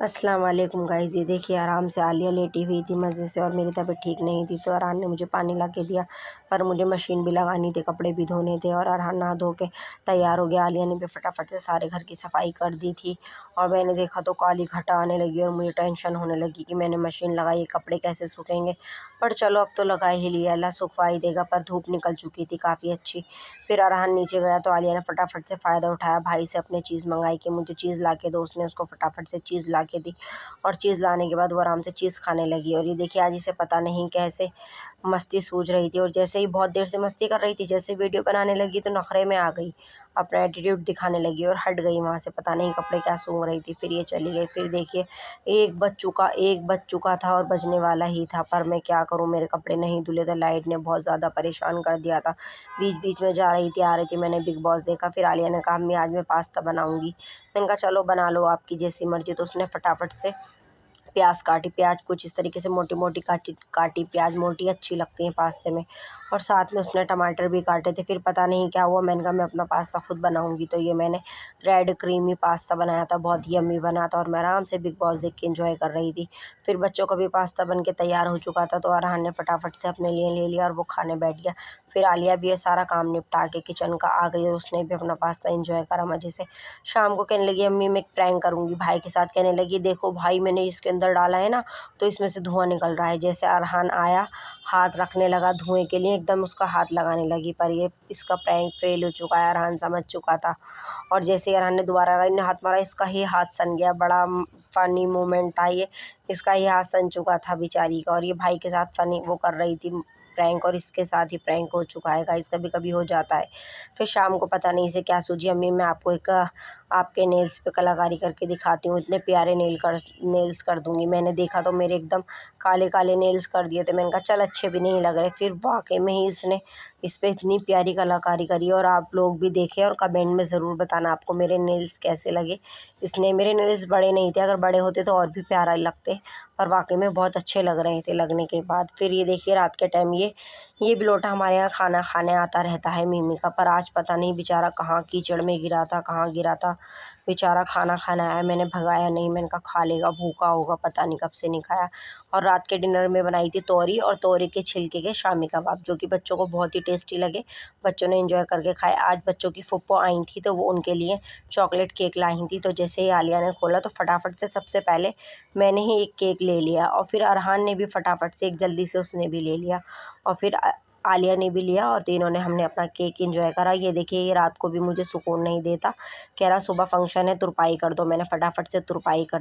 अस्सलाम वालेकुम गाइज़। ये देखिए आराम से आलिया लेटी हुई थी मज़े से, और मेरी तबीयत ठीक नहीं थी तो अरहान ने मुझे पानी ला के दिया। पर मुझे मशीन भी लगानी थी, कपड़े भी धोने थे, और अरहान नहा धो के तैयार हो गया। आलिया ने भी फटाफट से सारे घर की सफाई कर दी थी, और मैंने देखा तो काली घटा आने लगी और मुझे टेंशन होने लगी कि मैंने मशीन लगाई, कपड़े कैसे सूखेंगे। पर चलो अब तो लगा ही लिया, अल्लाह सुखवा ही देगा। पर धूप निकल चुकी थी काफ़ी अच्छी। फिर अरहान नीचे गया तो आलिया ने फटाफट से फ़ायदा उठाया, भाई से अपने चीज़ मंगाई कि मुझे चीज़ ला के दो। उसने उसको फटाफट से चीज़ ला के दी, और चीज़ लाने के बाद वो आराम से चीज़ खाने लगी। और ये देखिए आज इसे पता नहीं कैसे मस्ती सूझ रही थी, और जैसे ही बहुत देर से मस्ती कर रही थी, जैसे वीडियो बनाने लगी तो नखरे में आ गई, अपना एटीट्यूड दिखाने लगी और हट गई वहाँ से। पता नहीं कपड़े क्या सूंघ रही थी, फिर ये चली गई। फिर देखिए एक बज चुका था और बजने वाला ही था, पर मैं क्या करूँ, मेरे कपड़े नहीं धुले थे। लाइट ने बहुत ज़्यादा परेशान कर दिया था, बीच बीच में जा रही थी आ रही थी। मैंने बिग बॉस देखा, फिर आलिया ने कहा अम्मी आज मैं पास्ता बनाऊँगी। मैंने कहा चलो बना लो, आपकी जैसी मर्ज़ी। तो उसने फटाफट से प्याज काटी, प्याज कुछ इस तरीके से मोटी मोटी काटी। प्याज मोटी अच्छी लगती है पास्ते में, और साथ में उसने टमाटर भी काटे थे। फिर पता नहीं क्या हुआ, मैंने कहा मैं अपना पास्ता खुद बनाऊंगी। तो ये मैंने रेड क्रीमी पास्ता बनाया था, बहुत यम्मी बना था, और मैं आराम से बिग बॉस देख के एंजॉय कर रही थी। फिर बच्चों का भी पास्ता बन के तैयार हो चुका था, तो अरहान ने फटाफट से अपने लिए ले लिया और वो खाने बैठ गया। फिर आलिया भी ये सारा काम निपटा के किचन का आ गई, और उसने भी अपना पास्ता एंजॉय करा मज़े से। शाम को कहने लगी अम्मी मैं एक प्रैंक करूँगी भाई के साथ। कहने लगी देखो भाई, मैंने इसके अंदर डाला है ना, तो इसमें से धुआं निकल रहा है। जैसे अरहान आया, हाथ रखने लगा धुएं के लिए, एकदम उसका हाथ लगाने लगी। पर ये इसका प्रैंक फेल हो चुका है, अरहान समझ चुका था। और जैसे ही अरहान ने दोबारा हाथ मारा, इसका ही हाथ सन गया। बड़ा फ़नी मोमेंट था ये, इसका ही हाथ सन चुका था बेचारी का। और ये भाई के साथ फ़नी वो कर रही थी प्रैंक, और इसके साथ ही प्रैंक हो चुका है गाइस, कभी कभी हो जाता है। फिर शाम को पता नहीं इसे क्या सूझी, अम्मी मैं आपको एक आपके नेल्स पे कलाकारी करके दिखाती हूँ, इतने प्यारे नेल्स कर दूँगी। मैंने देखा तो मेरे एकदम काले काले नेल्स कर दिए थे। मैंने कहा चल अच्छे भी नहीं लग रहे। फिर वाकई में ही इसने इस पे इतनी प्यारी कलाकारी करी, और आप लोग भी देखें और कमेंट में ज़रूर बताना आपको मेरे नेल्स कैसे लगे। इसने मेरे नेल्स बड़े नहीं थे, अगर बड़े होते तो और भी प्यारा लगते, पर वाकई में बहुत अच्छे लग रहे थे लगने के बाद। फिर ये देखिए रात के टाइम ये बिलोटा हमारे यहाँ खाना खाने आता रहता है मिमी का, पर आज पता नहीं बेचारा कहाँ कीचड़ में गिरा था, कहाँ गिरा था। बेचारा खाना खाना आया, मैंने भगाया नहीं, मैंने कहा खा लेगा, भूखा होगा, पता नहीं कब से नहीं खाया। और रात के डिनर में बनाई थी तोरी, और तोरी के छिलके के शामी कबाब, जो कि बच्चों को बहुत ही टेस्टी लगे। बच्चों ने एंजॉय करके खाए। आज बच्चों की फुप्पो आई थी, तो वो उनके लिए चॉकलेट केक लाई थी। तो जैसे ही आलिया ने खोला तो फटाफट से सबसे पहले मैंने ही एक केक ले लिया, और फिर अरहान ने भी फटाफट से एक जल्दी से उसने भी ले लिया, और फिर आलिया ने भी लिया, और तीनों ने हमने अपना केक एंजॉय करा। ये देखिए ये रात को भी मुझे सुकून नहीं देता, कह रहा सुबह फंक्शन है तुरपाई कर दो। मैंने फटाफट से तुरपाई कर